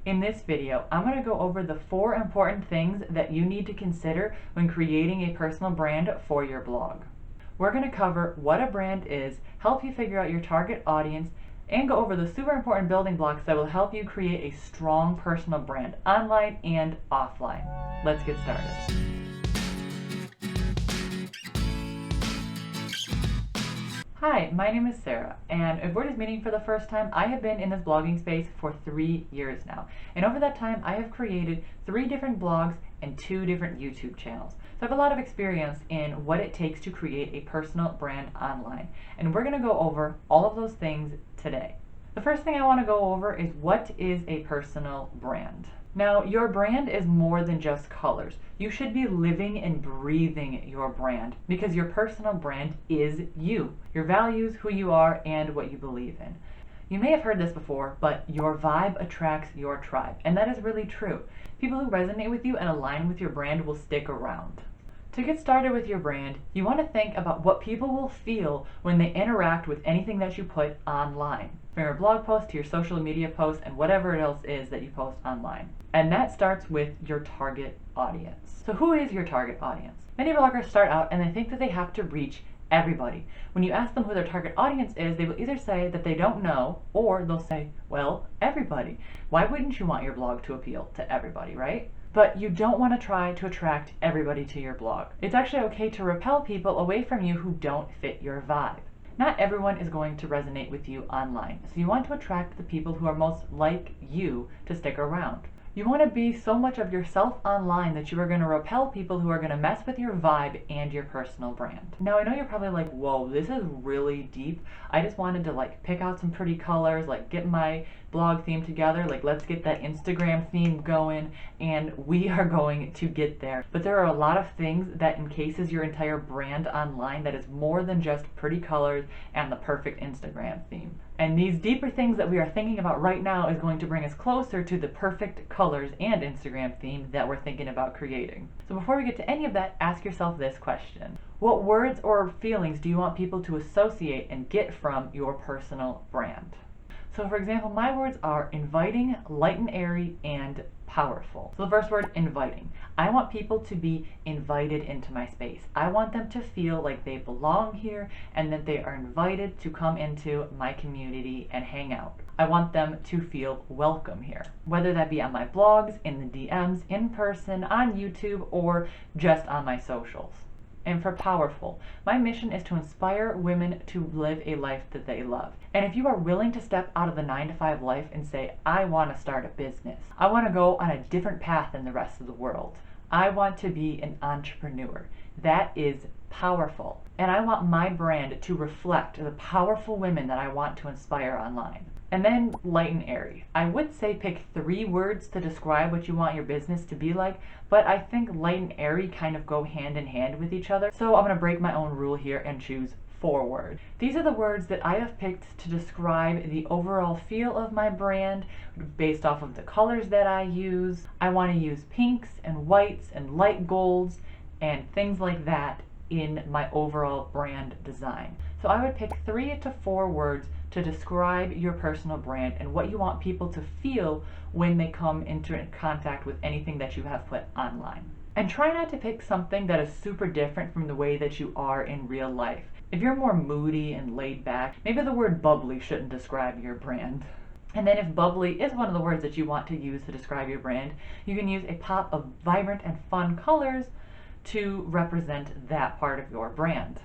In this video, I'm going to go over the 4 important things that you need to consider when creating a personal brand for your blog. We're going to cover what a brand is, help you figure out your target audience, and go over the super important building blocks that will help you create a strong personal brand online and offline. Let's get started. Hi, my name is Sarah, and if we're just meeting for the first time, I have been in this blogging space for 3 years now. And over that time, I have created 3 different blogs and 2 different YouTube channels. So I have a lot of experience in what it takes to create a personal brand online. And we're going to go over all of those things today. The first thing I want to go over is what is a personal brand. Now, your brand is more than just colors. You should be living and breathing your brand because your personal brand is you, your values, who you are, and what you believe in. You may have heard this before, but your vibe attracts your tribe, and that is really true. People who resonate with you and align with your brand will stick around. To get started with your brand, you want to think about what people will feel when they interact with anything that you put online. From your blog post to your social media posts and whatever else is that you post online. And that starts with your target audience. So who is your target audience? Many bloggers start out and they think that they have to reach everybody. When you ask them who their target audience is, they will either say that they don't know, or they'll say, well, everybody. Why wouldn't you want your blog to appeal to everybody, right? But you don't want to try to attract everybody to your blog. It's actually okay to repel people away from you who don't fit your vibe. Not everyone is going to resonate with you online, so you want to attract the people who are most like you to stick around. You want to be so much of yourself online that you are going to repel people who are going to mess with your vibe and your personal brand. Now, I know you're probably like, whoa, this is really deep. I just wanted to pick out some pretty colors, get my blog theme together, let's get that Instagram theme going, and we are going to get there. But there are a lot of things that encases your entire brand online that is more than just pretty colors and the perfect Instagram theme. And these deeper things that we are thinking about right now is going to bring us closer to the perfect colors and Instagram theme that we're thinking about creating. So before we get to any of that, ask yourself this question. What words or feelings do you want people to associate and get from your personal brand? So for example, my words are inviting, light and airy, and powerful. So the first word, inviting. I want people to be invited into my space. I want them to feel like they belong here and that they are invited to come into my community and hang out. I want them to feel welcome here, whether that be on my blogs, in the DMs, in person, on YouTube, or just on my socials. And for powerful, my mission is to inspire women to live a life that they love. And if you are willing to step out of the 9-to-5 life and say, I want to start a business, I want to go on a different path than the rest of the world, I want to be an entrepreneur, that is powerful. And I want my brand to reflect the powerful women that I want to inspire online. And then light and airy. I would say pick 3 words to describe what you want your business to be like, but I think light and airy kind of go hand in hand with each other. So I'm going to break my own rule here and choose 4 words. These are the words that I have picked to describe the overall feel of my brand based off of the colors that I use. I want to use pinks and whites and light golds and things like that in my overall brand design. So I would pick 3 to 4 words to describe your personal brand and what you want people to feel when they come into contact with anything that you have put online. And try not to pick something that is super different from the way that you are in real life. If you're more moody and laid back, maybe the word bubbly shouldn't describe your brand. And then if bubbly is one of the words that you want to use to describe your brand, you can use a pop of vibrant and fun colors to represent that part of your brand.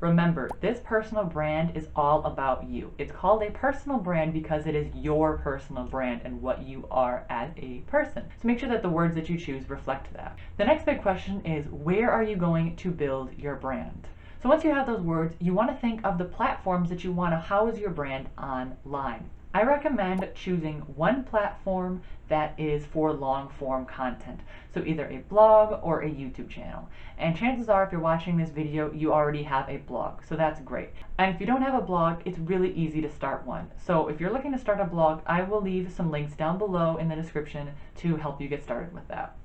Remember, this personal brand is all about you. It's called a personal brand because it is your personal brand and what you are as a person. So make sure that the words that you choose reflect that. The next big question is, where are you going to build your brand? So once you have those words, you want to think of the platforms that you want to house your brand online. I recommend choosing one platform that is for long form content. So either a blog or a YouTube channel. And chances are if you're watching this video, you already have a blog. So that's great. And if you don't have a blog, it's really easy to start one. So if you're looking to start a blog, I will leave some links down below in the description to help you get started with that.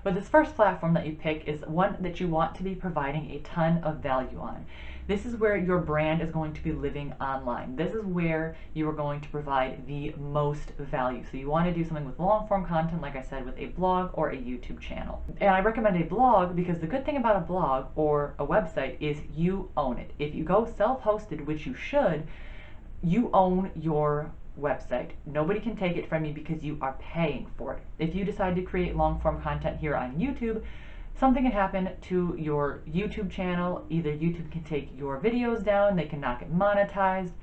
But this first platform that you pick is one that you want to be providing a ton of value on. This is where your brand is going to be living online. This is where you are going to provide the most value. So you want to do something with long form content, like I said, with a blog or a YouTube channel. And I recommend a blog because the good thing about a blog or a website is you own it. If you go self-hosted, which you should, you own your website. Nobody can take it from you because you are paying for it. If you decide to create long form content here on YouTube, something can happen to your YouTube channel. Either YouTube can take your videos down, they can not get monetized,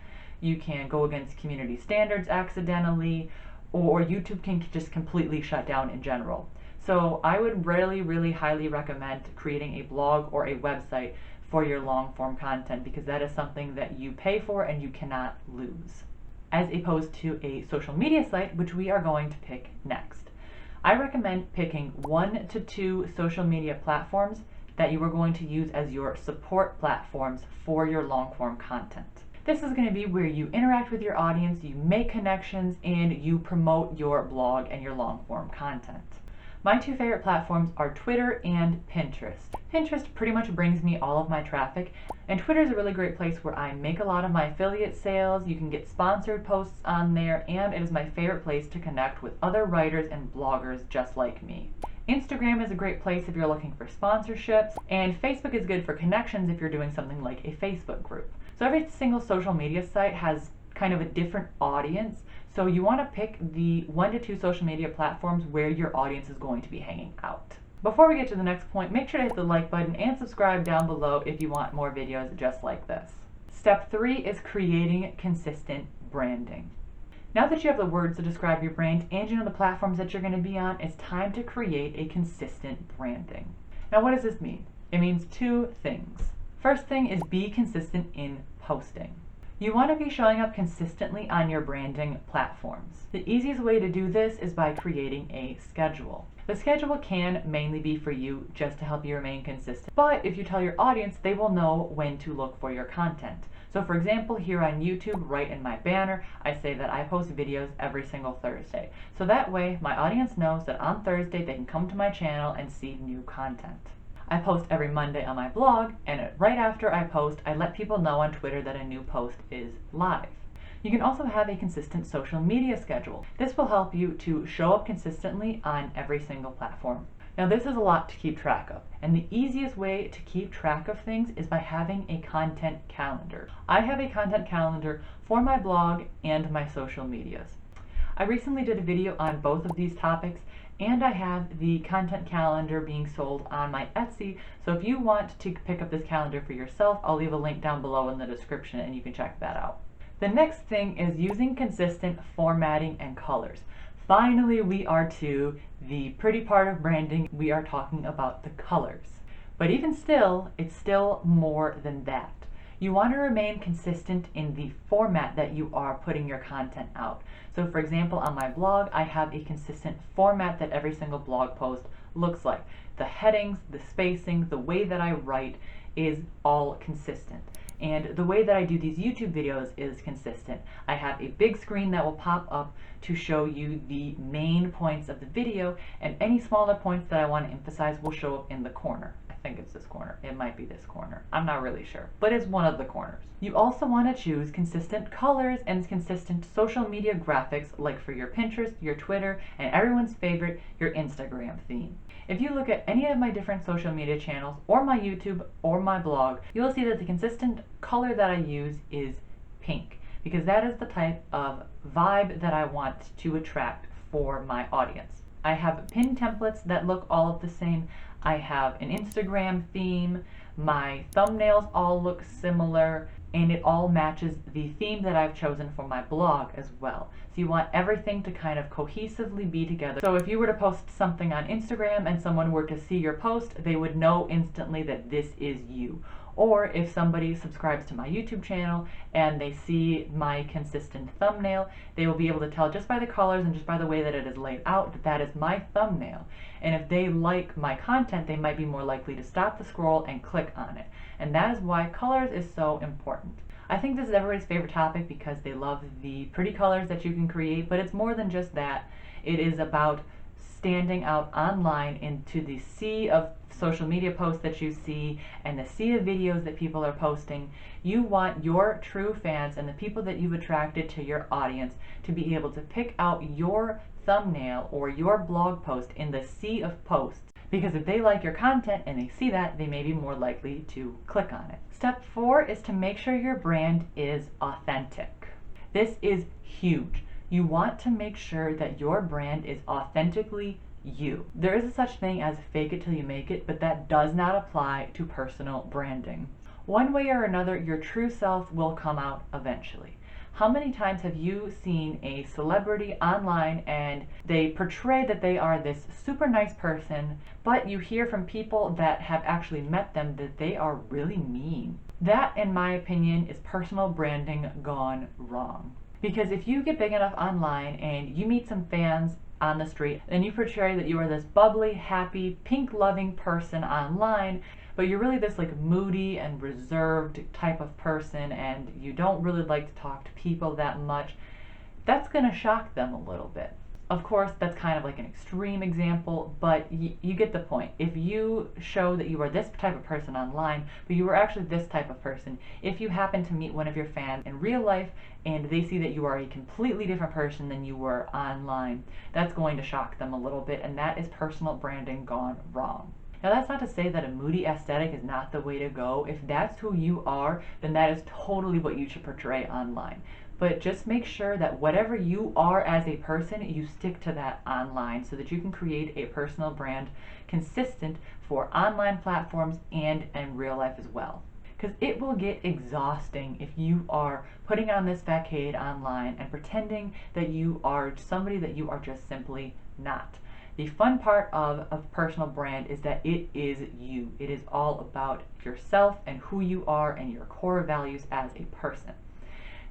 you can go against community standards accidentally, or YouTube can just completely shut down in general. So I would really highly recommend creating a blog or a website for your long form content, because that is something that you pay for and you cannot lose, as opposed to a social media site, which we are going to pick next. I recommend picking 1 to 2 social media platforms that you are going to use as your support platforms for your long form content. This is going to be where you interact with your audience, you make connections, and you promote your blog and your long form content. My 2 favorite platforms are Twitter and Pinterest. Pinterest pretty much brings me all of my traffic, and Twitter is a really great place where I make a lot of my affiliate sales. You can get sponsored posts on there, and it is my favorite place to connect with other writers and bloggers just like me. Instagram is a great place if you're looking for sponsorships, and Facebook is good for connections if you're doing something like a Facebook group. So every single social media site has kind of a different audience, so you want to pick the 1 to 2 social media platforms where your audience is going to be hanging out. Before we get to the next point, make sure to hit the like button and subscribe down below if you want more videos just like this. Step 3 is creating consistent branding. Now that you have the words to describe your brand and you know the platforms that you're going to be on, it's time to create a consistent branding. Now what does this mean? It means 2 things. First thing is be consistent in posting. You want to be showing up consistently on your branding platforms. The easiest way to do this is by creating a schedule. The schedule can mainly be for you just to help you remain consistent, but if you tell your audience, they will know when to look for your content. So for example, here on YouTube, right in my banner, I say that I post videos every single Thursday. So that way, my audience knows that on Thursday they can come to my channel and see new content. I post every Monday on my blog, and right after I post, I let people know on Twitter that a new post is live. You can also have a consistent social media schedule. This will help you to show up consistently on every single platform. Now this is a lot to keep track of, and the easiest way to keep track of things is by having a content calendar. I have a content calendar for my blog and my social medias. I recently did a video on both of these topics, and I have the content calendar being sold on my Etsy, so if you want to pick up this calendar for yourself, I'll leave a link down below in the description and you can check that out. The next thing is using consistent formatting and colors. Finally, we are to the pretty part of branding. We are talking about the colors. But even still, it's still more than that. You want to remain consistent in the format that you are putting your content out. So for example, on my blog, I have a consistent format that every single blog post looks like. The headings, the spacing, the way that I write is all consistent. And the way that I do these YouTube videos is consistent. I have a big screen that will pop up to show you the main points of the video, and any smaller points that I want to emphasize will show up in the corner. I think it's this corner. It might be this corner. I'm not really sure, but it's one of the corners. You also want to choose consistent colors and consistent social media graphics, like for your Pinterest, your Twitter, and everyone's favorite, your Instagram theme. If you look at any of my different social media channels, or my YouTube, or my blog, you'll see that the consistent color that I use is pink, because that is the type of vibe that I want to attract for my audience. I have pin templates that look all of the same. I have an Instagram theme. My thumbnails all look similar, and it all matches the theme that I've chosen for my blog as well. So you want everything to kind of cohesively be together. So if you were to post something on Instagram and someone were to see your post, they would know instantly that this is you. Or if somebody subscribes to my YouTube channel and they see my consistent thumbnail, they will be able to tell just by the colors and just by the way that it is laid out that that is my thumbnail. And if they like my content, they might be more likely to stop the scroll and click on it. And that is why colors is so important. I think this is everybody's favorite topic because they love the pretty colors that you can create, but it's more than just that. It is about standing out online into the sea of social media posts that you see and the sea of videos that people are posting. You want your true fans and the people that you've attracted to your audience to be able to pick out your thumbnail or your blog post in the sea of posts, because if they like your content and they see that, they may be more likely to click on it. Step 4 is to make sure your brand is authentic. This is huge. You want to make sure that your brand is authentically you. There is a such thing as fake it till you make it, but that does not apply to personal branding. One way or another, your true self will come out eventually. How many times have you seen a celebrity online and they portray that they are this super nice person, but you hear from people that have actually met them that they are really mean? That, in my opinion, is personal branding gone wrong. Because if you get big enough online and you meet some fans on the street and you portray that you are this bubbly, happy, pink-loving person online, but you're really this like moody and reserved type of person and you don't really like to talk to people that much, that's going to shock them a little bit. Of course, that's kind of like an extreme example, but you get the point. If you show that you are this type of person online, but you are actually this type of person, if you happen to meet one of your fans in real life and they see that you are a completely different person than you were online, that's going to shock them a little bit, and that is personal branding gone wrong. Now, that's not to say that a moody aesthetic is not the way to go. If that's who you are, then that is totally what you should portray online. But just make sure that whatever you are as a person, you stick to that online so that you can create a personal brand consistent for online platforms and in real life as well. Because it will get exhausting if you are putting on this facade online and pretending that you are somebody that you are just simply not. The fun part of a personal brand is that it is you. It is all about yourself and who you are and your core values as a person.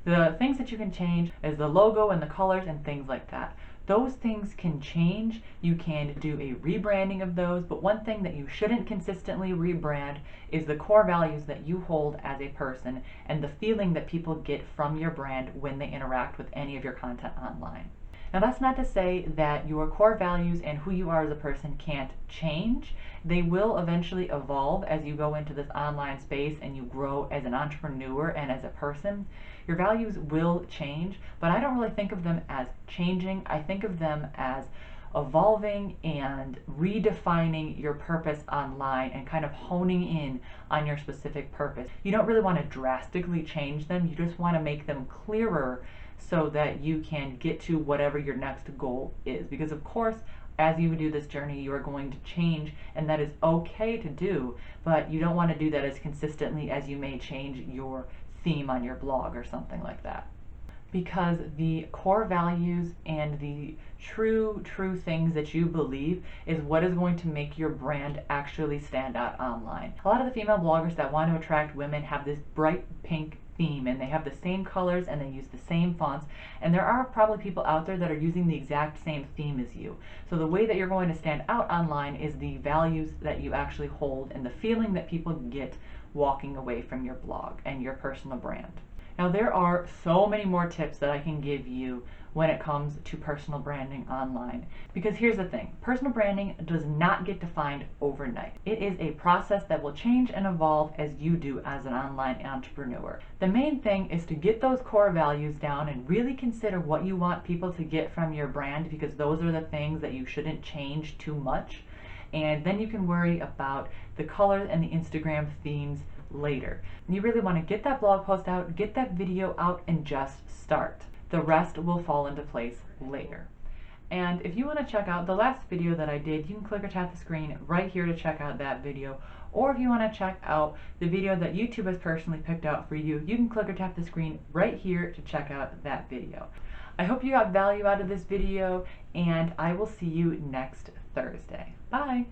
The things that you can change is the logo and the colors and things like that. Those things can change. You can do a rebranding of those, but one thing that you shouldn't consistently rebrand is the core values that you hold as a person and the feeling that people get from your brand when they interact with any of your content online. Now, that's not to say that your core values and who you are as a person can't change. They will eventually evolve as you go into this online space and you grow as an entrepreneur and as a person. Your values will change, but I don't really think of them as changing. I think of them as evolving and redefining your purpose online and kind of honing in on your specific purpose. You don't really want to drastically change them. You just want to make them clearer so that you can get to whatever your next goal is. Because of course, as you do this journey, you are going to change, and that is okay to do, but you don't want to do that as consistently as you may change your theme on your blog or something like that. Because the core values and the true things that you believe is what is going to make your brand actually stand out online. A lot of the female bloggers that want to attract women have this bright pink theme, and they have the same colors and they use the same fonts, and there are probably people out there that are using the exact same theme as you. So the way that you're going to stand out online is the values that you actually hold and the feeling that people get walking away from your blog and your personal brand. Now, there are so many more tips that I can give you when it comes to personal branding online. Because here's the thing, personal branding does not get defined overnight. It is a process that will change and evolve as you do as an online entrepreneur. The main thing is to get those core values down and really consider what you want people to get from your brand, because those are the things that you shouldn't change too much. And then you can worry about the colors and the Instagram themes later. You really want to get that blog post out, get that video out, and just start. The rest will fall into place later. And if you want to check out the last video that I did, you can click or tap the screen right here to check out that video. Or if you want to check out the video that YouTube has personally picked out for you, you can click or tap the screen right here to check out that video. I hope you got value out of this video, and I will see you next Thursday. Bye!